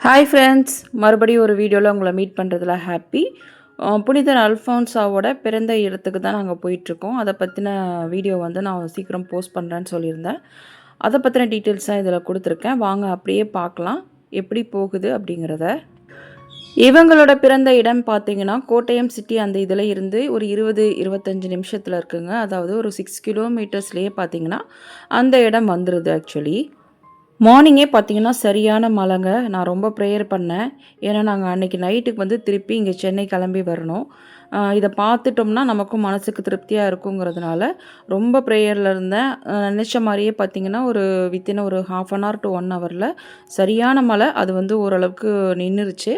Hi friends, மறுபடியும் ஒரு வீடியோவில் உங்களை மீட் பண்ணுறதுல ஹாப்பி. புனிதர் அல்ஃபான்சாவோட பிறந்த இடத்துக்கு தான் நாங்கள் போயிட்டுருக்கோம். அதை பற்றின வீடியோ வந்து நான் சீக்கிரம் போஸ்ட் பண்ணுறேன்னு சொல்லியிருந்தேன். அதை பற்றின டீட்டெயில்ஸ் தான் இதில் கொடுத்துருக்கேன். வாங்க அப்படியே பார்க்கலாம் எப்படி போகுது அப்படிங்கிறத. இவங்களோட பிறந்த இடம் பார்த்தீங்கன்னா கோட்டயம் சிட்டி அந்த இதில் இருந்து ஒரு 20-25 நிமிஷத்தில் இருக்குங்க. அதாவது ஒரு 6 கிலோமீட்டர்ஸ்லேயே பார்த்தீங்கன்னா அந்த இடம் வந்துடுது ஆக்சுவலி. மார்னிங்கே பார்த்தீங்கன்னா சரியான மழைங்க. நான் ரொம்ப ப்ரேயர் பண்ணேன். ஏன்னா நாங்கள் அன்றைக்கி நைட்டுக்கு வந்து திருப்பி இங்கே சென்னை கிளம்பி வரணும். இதை பார்த்துட்டோம்னா நமக்கும் மனசுக்கு திருப்தியாக இருக்குங்கிறதுனால ரொம்ப ப்ரேயரில் இருந்தேன். நினச்ச மாதிரியே பார்த்தீங்கன்னா ஒரு வித்தின் ஒரு 1/2 hour to 1 hourல சரியான மழை. அது வந்து ஓரளவுக்கு நின்றுருச்சு.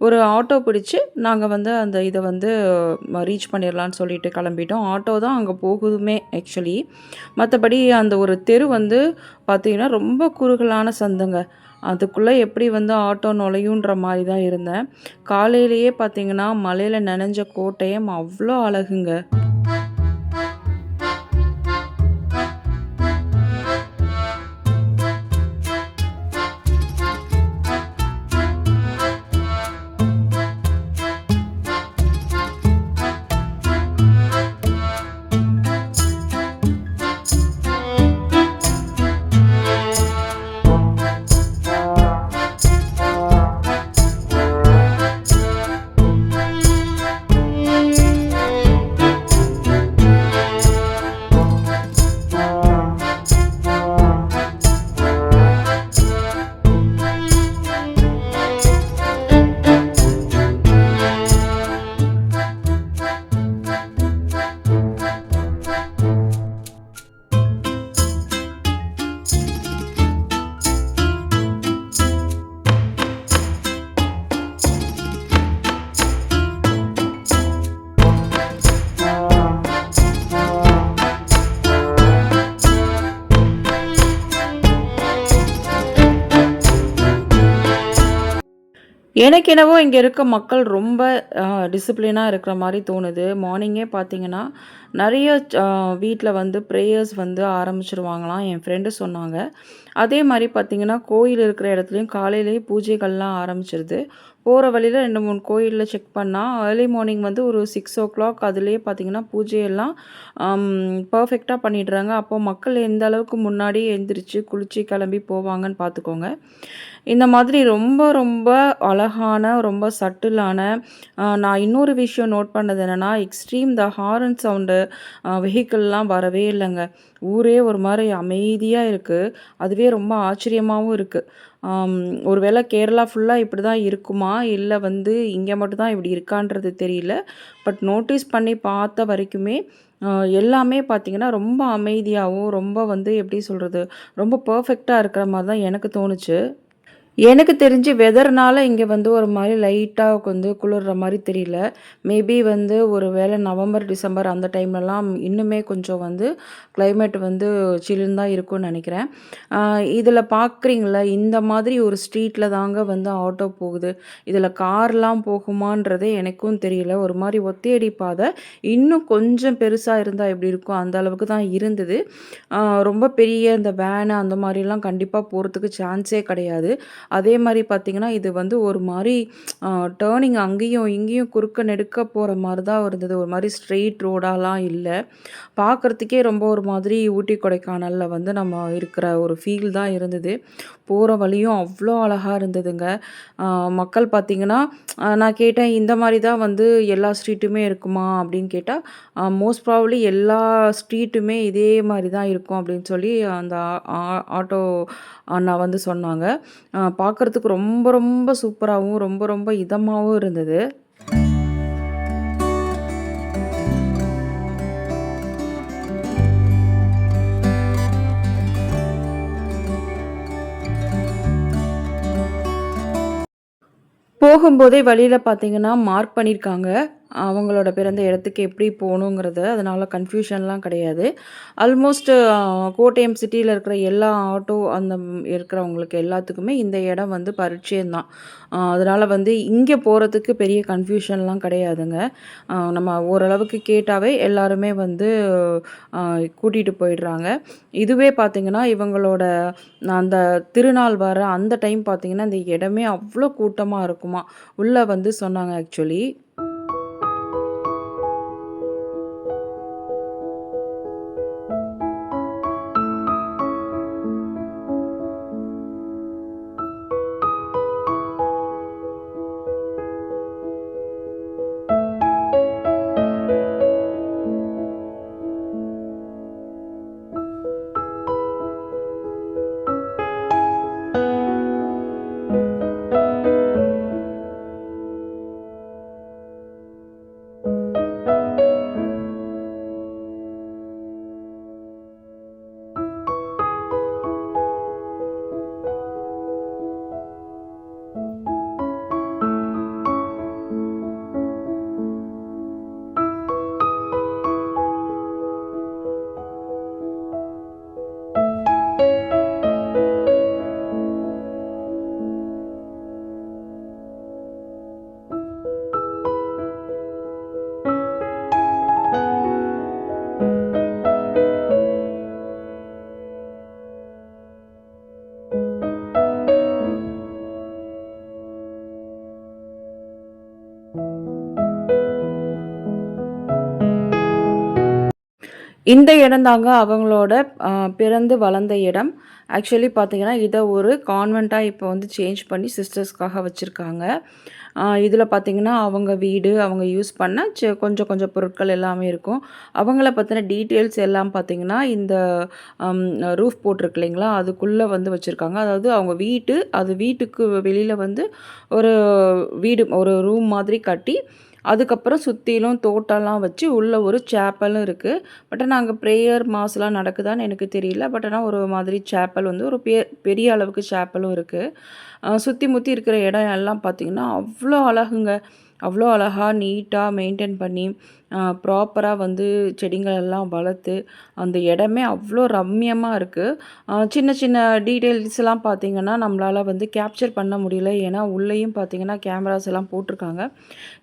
ஒரு ஆட்டோ பிடிச்சி நாங்கள் வந்து அந்த இதை வந்து ரீச் பண்ணிடலான்னு சொல்லிட்டு கிளம்பிட்டோம். ஆட்டோ தான் அங்கே போகுதுமே ஆக்சுவலி. மற்றபடி அந்த ஒரு தெரு வந்து பார்த்திங்கன்னா ரொம்ப குறுகலான சந்துங்க. அதுக்குள்ளே எப்படி வந்து ஆட்டோ நுழையுன்ற மாதிரி தான் இருந்தேன். காலையிலேயே பார்த்திங்கன்னா மலையில் நனைஞ்ச கோட்டயம் அவ்வளோ அழகுங்க. எனக்கு என்னவோ இங்கே இருக்க மக்கள் ரொம்ப டிசிப்ளினாக இருக்கிற மாதிரி தோணுது. மார்னிங்கே பார்த்தீங்கன்னா நிறைய வீட்டில் வந்து ப்ரேயர்ஸ் வந்து ஆரம்பிச்சிருவாங்களாம் என் ஃப்ரெண்டு சொன்னாங்க. அதே மாதிரி பார்த்திங்கன்னா கோயில் இருக்கிற இடத்துலையும் காலையிலேயே பூஜைகள்லாம் ஆரம்பிச்சிருது. போகிற வழியில் 2-3 கோயிலில் செக் பண்ணால் ஏர்லி மார்னிங் வந்து ஒரு 6 o'clock அதுலேயே பார்த்திங்கன்னா பூஜையெல்லாம் பர்ஃபெக்டாக பண்ணிடுறாங்க. அப்போது மக்கள் எந்த அளவுக்கு முன்னாடி எழுந்திரிச்சு குளித்து கிளம்பி போவாங்கன்னு பார்த்துக்கோங்க. இந்த மாதிரி ரொம்ப ரொம்ப அழகான ரொம்ப சட்டிலான நான் இன்னொரு விஷயம் நோட் பண்ணது என்னென்னா எக்ஸ்ட்ரீம் இந்த ஹாரன் சவுண்டு வெஹிக்கிள்லாம் வரவே இல்லைங்க. ஊரே ஒரு மாதிரி அமைதியாக இருக்குது. அதுவே ரொம்ப ஆச்சரியமாகவும் இருக்குது. ஒரு வேளை கேரளா ஃபுல்லாக இப்படி தான் இருக்குமா, இல்லை வந்து இங்கே மட்டும்தான் இப்படி இருக்கான்றது தெரியல. பட் நோட்டீஸ் பண்ணி பார்த்த வரைக்குமே எல்லாமே பார்த்திங்கன்னா ரொம்ப அமைதியாகவும் ரொம்ப வந்து எப்படி சொல்கிறது, ரொம்ப பர்ஃபெக்டாக இருக்கிற மாதிரி தான் எனக்கு தோணுச்சு. எனக்கு தெரிஞ்சு வெதர்னால இங்கே வந்து ஒரு மாதிரி லைட்டாக வந்து குளிர்ற மாதிரி தெரியல. மேபி வந்து ஒரு வேளை நவம்பர், டிசம்பர் அந்த டைம்லலாம் இன்னுமே கொஞ்சம் வந்து கிளைமேட் வந்து சில்லுன்னு தான் இருக்கும்னு நினைக்கிறேன். இதில் பார்க்குறீங்களா, இந்த மாதிரி ஒரு ஸ்ட்ரீட்டில் தாங்க வந்து ஆட்டோ போகுது. இதில் கார்லாம் போகுமான்றதே எனக்கும் தெரியல. ஒரு மாதிரி ஒத்தையடி பாதை. இன்னும் கொஞ்சம் பெருசாக இருந்தால் எப்படி இருக்கும் அந்த அளவுக்கு தான் இருந்தது. ரொம்ப பெரிய இந்த வேனு அந்த மாதிரிலாம் கண்டிப்பாக போகிறதுக்கு சான்ஸே கிடையாது. அதே மாதிரி பார்த்திங்கன்னா இது வந்து ஒரு மாதிரி டேர்னிங் அங்கேயும் இங்கேயும் குறுக்க நெடுக்க போகிற மாதிரி தான் இருந்தது. ஒரு மாதிரி ஸ்ட்ரெயிட் ரோடாலாம் இல்லை. பார்க்குறதுக்கே ரொம்ப ஒரு மாதிரி ஊட்டி கொடைக்கானலில் வந்து நம்ம இருக்கிற ஒரு ஃபீல் தான் இருந்தது. போகிற வழியும் அவ்வளோ அழகாக இருந்ததுங்க. மக்கள் பார்த்திங்கன்னா நான் கேட்டேன், இந்த மாதிரி தான் வந்து எல்லா ஸ்ட்ரீட்டுமே இருக்குமா அப்படின்னு கேட்டால், மோஸ்ட் ப்ராபப்ளி எல்லா ஸ்ட்ரீட்டுமே இதே மாதிரி தான் இருக்கும் அப்படின்னு சொல்லி அந்த ஆட்டோ அண்ணா வந்து சொன்னாங்க. பார்க்குறதுக்கு ரொம்ப ரொம்ப சூப்பராகவும் ரொம்ப ரொம்ப இதமாகவும் இருந்தது. போகும்போதே வழியில் பார்த்தீங்கன்னா மார்க் பண்ணியிருக்காங்க. அவங்களோட பிறந்த இடத்துக்கு எப்படி போகணுங்கிறது. அதனால கன்ஃப்யூஷன்லாம் கிடையாது. ஆல்மோஸ்ட் கோட்டயம் சிட்டியில இருக்கிற எல்லா ஆட்டோ இருக்கிறவங்களுக்கு எல்லாத்துக்குமே இந்த இடம் வந்து பரிச்சயம் தான். அதனால வந்து இங்கே போறதுக்கு பெரிய கன்ஃப்யூஷன்லாம் கிடையாதுங்க. நம்ம ஓரளவுக்கு கேட்டாவே எல்லாருமே வந்து அ கூட்டிட்டு போயிடுறாங்க. இதுவே பார்த்தீங்கன்னா, இவங்களோட அந்த திருநாள் வர அந்த டைம் பார்த்தீங்கன்னா, இந்த இடமே அவ்ளோ கூட்டமா இருக்குமாம். உள்ள வந்து சொன்னாங்க ஆக்சுவலி. இந்த இடம் தாங்க அவங்களோட அ பிறந்து வளர்ந்த இடம். ஆக்சுவலி பார்த்தீங்கன்னா, இத ஒரு கான்வென்ட்டா இப்போ வந்து சேஞ்ச் பண்ணி சிஸ்டர்ஸ்க்காக வச்சிருக்காங்க. இதில பார்த்தீங்கன்னா, அவங்க வீடு, அவங்க யூஸ் பண்ண கொஞ்சம் கொஞ்சம் பொருட்கள் எல்லாமே இருக்கும். அவங்கள பத்தின டீட்டெயில்ஸ் எல்லாம் பார்த்தீங்கன்னா, இந்த அம் ரூஃப் போட்டிருக்கு இல்லைங்களா? அதுக்குள்ள வந்து வச்சிருக்காங்க. அதாவது அவங்க அது வீட்டுக்கு வெளியில வந்து ஒரு ஒரு ரூம் மாதிரி கட்டி அதுக்கப்புறம் சுத்திலும் தோட்டம்லாம் வச்சு, உள்ள ஒரு சேப்பலும் இருக்கு. பட் ஆனா அங்க ப்ரேயர், மாஸ்லாம் நடக்குதான்னு எனக்கு தெரியல. பட் ஆனா ஒரு மாதிரி சேப்பல் வந்து ஒரு பெரிய அளவுக்கு சேப்பலும் இருக்கு. சுத்தி முத்தி இருக்கிற இடம் எல்லாம் பார்த்தீங்கன்னா, அவ்ளோ அழகுங்க. அவ்ளோ அழகா, நீட்டா மெயின்டெயின் பண்ணி, ப்ராப்பரா வந்து செடிகள் எல்லாம் வளர்த்து, அந்த இடமே அவ்ளோ ரம்மியமா இருக்கு. சின்ன சின்ன டீட்டெயில்ஸ்லாம் பார்த்தீங்கன்னா, நம்மளால வந்து கேப்சர் பண்ண முடியல. ஏன்னா, உள்ளேயும் பார்த்தீங்கன்னா, கேமராஸ் எல்லாம் போட்டிருக்காங்க.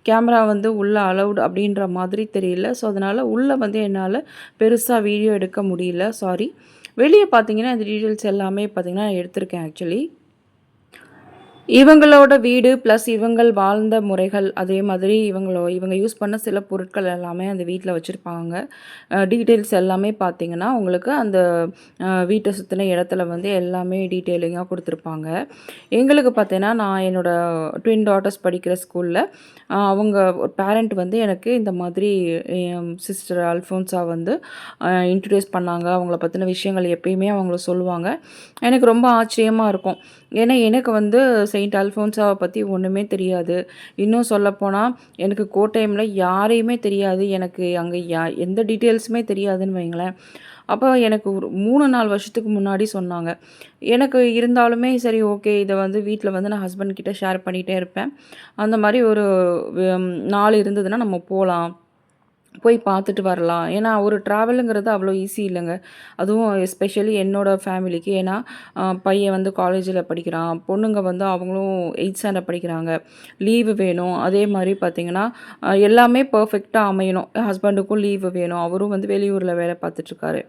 கேமரா வந்து உள்ள அலவுட் அப்படின்ற மாதிரி தெரியல. ஸோ, அதனால உள்ள வந்து என்னால பெருசா வீடியோ எடுக்க முடியல. சாரி. வெளிய பார்த்தீங்கன்னா, இந்த டீட்டெயில்ஸ் எல்லாமே பார்த்தீங்கன்னா, எடுத்திருக்கேன் ஆக்சுவலி. இவங்களோட வீடு ப்ளஸ் இவங்கள் வாழ்ந்த முறைகள், அதே மாதிரி இவங்க யூஸ் பண்ண சில பொருட்கள் எல்லாமே அந்த வீட்ல வச்சிருப்பாங்க. டீட்டெயில்ஸ் எல்லாமே பார்த்தீங்கன்னா, உங்களுக்கு அந்த வீட்ட சுத்தின இடத்துல வந்து எல்லாமே டீட்டெயிலிங்கா குடுத்துருப்பாங்க. எங்களுக்கு பார்த்தீங்கன்னா, நான் என்னோட ட்வின் டாட்டர்ஸ் படிக்கிற ஸ்கூல்ல அவங்க பேரண்ட் வந்து எனக்கு இந்த மாதிரி என் சிஸ்டர் அல்ஃபோன்ஸா வந்து இன்ட்ரோடியூஸ் பண்ணாங்க. அவங்கள பத்தின விஷயங்கள் எப்பயுமே அவங்கள சொல்லுவாங்க. எனக்கு ரொம்ப ஆச்சரியமா இருக்கும். ஏன்னா, எனக்கு வந்து செயின்ட் அல்ஃபோன்ஸாவ பத்தி ஒண்ணுமே தெரியாது. இன்னும் சொல்லப்போனா, எனக்கு கோட்டயம்ல யாரையுமே தெரியாது. எனக்கு அங்க எந்த டீட்டெயில்ஸுமே தெரியாதுன்னு வைங்களேன். அப்போ எனக்கு ஒரு 3, 4 வருஷத்துக்கு முன்னாடி சொன்னாங்க. எனக்கு இருந்தாலுமே சரி ஓகே. இத வந்து வீட்ல வந்து நான் ஹஸ்பண்ட் கிட்ட ஷேர் பண்ணிட்டே இருப்பேன். அந்த மாரி ஒரு நாள் இருந்ததுன்னா நம்ம போலாம். போய் பார்த்துட்டு வரலாம். ஏன்னா, ஒரு ட்ராவலுங்கிறது அவ்வளோ ஈஸி இல்லங்க. அதுவும் எஸ்பெஷலி என்னோட ஃபேமிலிக்கு. ஏன்னா, பையன் வந்து காலேஜில படிக்கிறான். பொண்ணுங்க வந்து அவங்களும் 8த் ஸ்டாண்டர்ட் படிக்கிறாங்க. லீவு வேணும். அதே மாரி பார்த்தீங்கன்னா, எல்லாமே பெர்ஃபெக்ட்டா அமையணும். ஹஸ்பண்டுக்கும் லீவு வேணும். அவரும் வந்து வெளியூர்ல வேலை பார்த்துட்டுருக்காரு.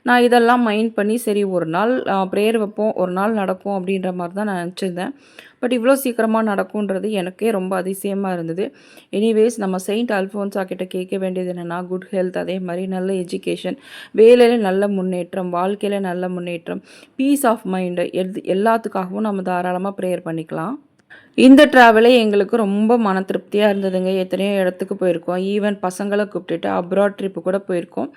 நான் இதெல்லாம் மைண்ட் பண்ணி சரி ஒரு நாள் ப்ரேயர் வைப்போம். ஒரு நாள் நடக்கும் அப்படின்ற மாரி தான் நான் நெனச்சிருந்தேன். பட் இவ்வளோ சீக்கிரமா நடக்குன்றது எனக்கே ரொம்ப அதிசயமா இருந்தது. எனிவேஸ் நம்ம செயின்ட் அல்ஃபோன்ஸா கிட்ட கேட்க வேண்டியது என்னன்னா, குட் ஹெல்த் அதே மாரி நல்ல எஜுகேஷன், வேலையில நல்ல முன்னேற்றம், வாழ்க்கையில நல்ல முன்னேற்றம், பீஸ் ஆஃப் மைண்ட் எல்லாத்துக்காகவும் நம்ம தாராளமா ப்ரேயர் பண்ணிக்கலாம். இந்த ட்ராவலே எங்களுக்கு ரொம்ப மன திருப்தியா இருந்ததுங்க. எத்தனையோ இடத்துக்கு போயிருக்கோம். ஈவன் பசங்கள கூப்பிட்டுட்டு அப்ராட் ட்ரிப்பு கூட போயிருக்கோம்.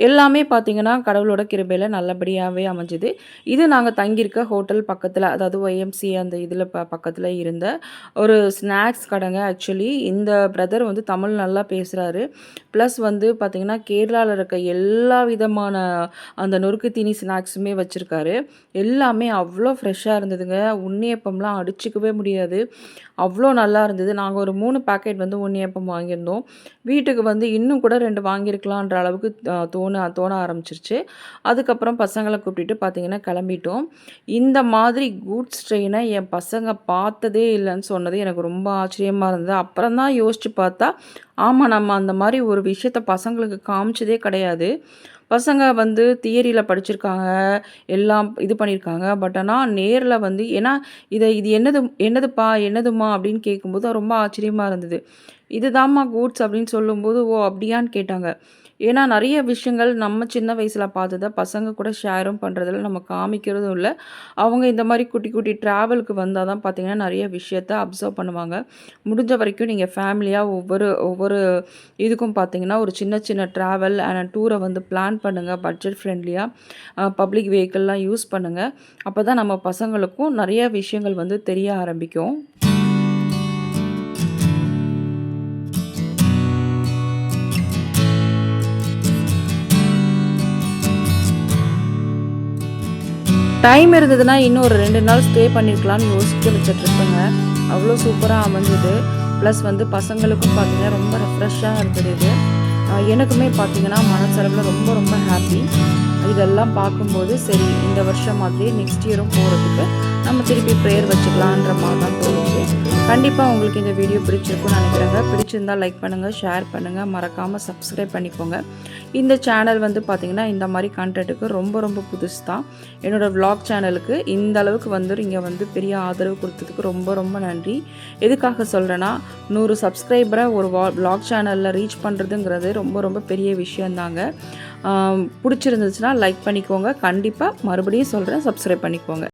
எல்லாமே பார்த்தீங்கன்னா, கடவுளோட கிருபையில நல்லபடியாவே அமைஞ்சது. இது நாங்க தங்கியிருக்க ஹோட்டல் பக்கத்தில, அதாவது ஒய்எம்சி அந்த இதில பக்கத்தில இருந்த ஒரு ஸ்நாக்ஸ் கடைங்க. ஆக்சுவலி இந்த பிரதர் வந்து தமிழ் நல்லா பேசுறாரு. ப்ளஸ் வந்து பார்த்தீங்கன்னா, கேரளால இருக்க எல்லா விதமான அந்த நொறுக்கு தீனி ஸ்நாக்ஸுமே வச்சிருக்காரு. எல்லாமே அவ்ளோ ஃப்ரெஷ்ஷா இருந்ததுங்க. உண்ணியப்பம்லாம் அடிச்சுக்கவே முடியாது. முடியாது. அவ்வளோ நல்லா இருந்தது. நாங்க ஒரு 3 பாக்கெட் வந்து உண்ணியப்பம் வாங்கியிருந்தோம். வீட்டுக்கு வந்து இன்னும் கூட 2 வாங்கியிருக்கலான்ற அளவுக்கு தோண ஆரம்பிச்சுருச்சு. அதுக்கப்புறம் பசங்கள கூட்டிட்டு பார்த்தீங்கன்னா கிளம்பிட்டோம். இந்த மாதிரி கூட்ஸ் ட்ரெயின என் பசங்க பார்த்ததே இல்லன்னு சொன்னது எனக்கு ரொம்ப ஆச்சரியமா இருந்தது. அப்புறம் தான் யோசிச்சு பார்த்தா, ஆமா நம்ம அந்த மாரி ஒரு விஷயத்த பசங்களுக்கு காமிச்சதே கிடையாது. பசங்க வந்து தியரியில படிச்சிருக்காங்க, எல்லாம் இது பண்ணியிருக்காங்க. பட் ஆனா நேர்ல வந்து ஏன்னா இது என்னதுப்பா? என்னதும்மா? அப்படின்னு கேட்கும்போது ரொம்ப ஆச்சரியமா இருந்தது. இதுதாம்மா கூட்ஸ் அப்படின்னு சொல்லும்போது, ஓ! அப்படியான்னு கேட்டாங்க. ஏன்னா நெறைய விஷயங்கள் நம்ம சின்ன வயசுல பார்த்தத பசங்க கூட ஷேரும் பண்றதில்ல, நம்ம காமிக்கிறதும் இல்ல. அவங்க இந்த மாரி குட்டி குட்டி ட்ராவலுக்கு வந்தா தான் பார்த்தீங்கன்னா, நெறைய விஷயத்த அப்சர்வ் பண்ணுவாங்க. முடிஞ்ச வரைக்கும் நீங்க ஃபேமிலியா ஒவ்வொரு ஒவ்வொரு இதுக்கும் பார்த்தீங்கன்னா, ஒரு சின்ன சின்ன ட்ராவல் டூர வந்து பிளான் பண்ணுங்க. பட்ஜெட் ஃப்ரெண்ட்லியா பப்ளிக் வெஹிக்கிள்லாம் யூஸ் பண்ணுங்க. அப்பதான் நம்ம பசங்களுக்கும் நெறைய விஷயங்கள் வந்து தெரிய ஆரம்பிக்கும். டைம் இருந்ததுன்னா, இன்னும் ஒரு 2 நாள் ஸ்டே பண்ணியிருக்கலான்னு யோசிக்க வச்ச ட்ரிப்புங்க. அவ்வளோ சூப்பரா அமைஞ்சது. ப்ளஸ் வந்து பசங்களுக்கும் பார்த்தீங்கன்னா, ரொம்ப ரெஃப்ரெஷ்ஷா இருந்தது இது. எனக்குமே பார்த்தீங்கன்னா, மனசளவுல ரொம்ப ரொம்ப ஹாப்பி. இதெல்லாம் பார்க்கும்போது, சரி இந்த வருஷம் மாதிரியே நெக்ஸ்ட் இயரும் போறதுக்கு நம்ம திருப்பி ப்ரேயர் வச்சுக்கலான்ற மாரி தான் தோணுச்சு. கண்டிப்பா உங்களுக்கு இந்த வீடியோ பிடிச்சிருக்கும்னு நினைக்கிறேங்க. பிடிச்சிருந்தா லைக் பண்ணுங்க, ஷேர் பண்ணுங்க, மறக்காம சப்ஸ்கிரைப் பண்ணிக்கோங்க. இந்த சேனல் வந்து பார்த்தீங்கன்னா, இந்த மாரி கன்டென்ட்டுக்கு ரொம்ப ரொம்ப புதுசு தான். என்னோட விளாக் சேனலுக்கு இந்த அளவுக்கு வந்து நீங்க வந்து பெரிய ஆதரவு குடுத்ததுக்கு ரொம்ப ரொம்ப நன்றி. எதுக்காக சொல்றேன்னா, 100 சப்ஸ்கிரைபரை ஒரு விளாக் சேனல்ல ரீச் பண்ணுறதுங்கிறது ரொம்ப ரொம்ப பெரிய விஷயம் தாங்க. புடிச்சிருந்துச்சுன்னா லைக் பண்ணிக்கோங்க. கண்டிப்பா மறுபடியும் சொல்றேன், சப்ஸ்கிரைப் பண்ணிக்கோங்க.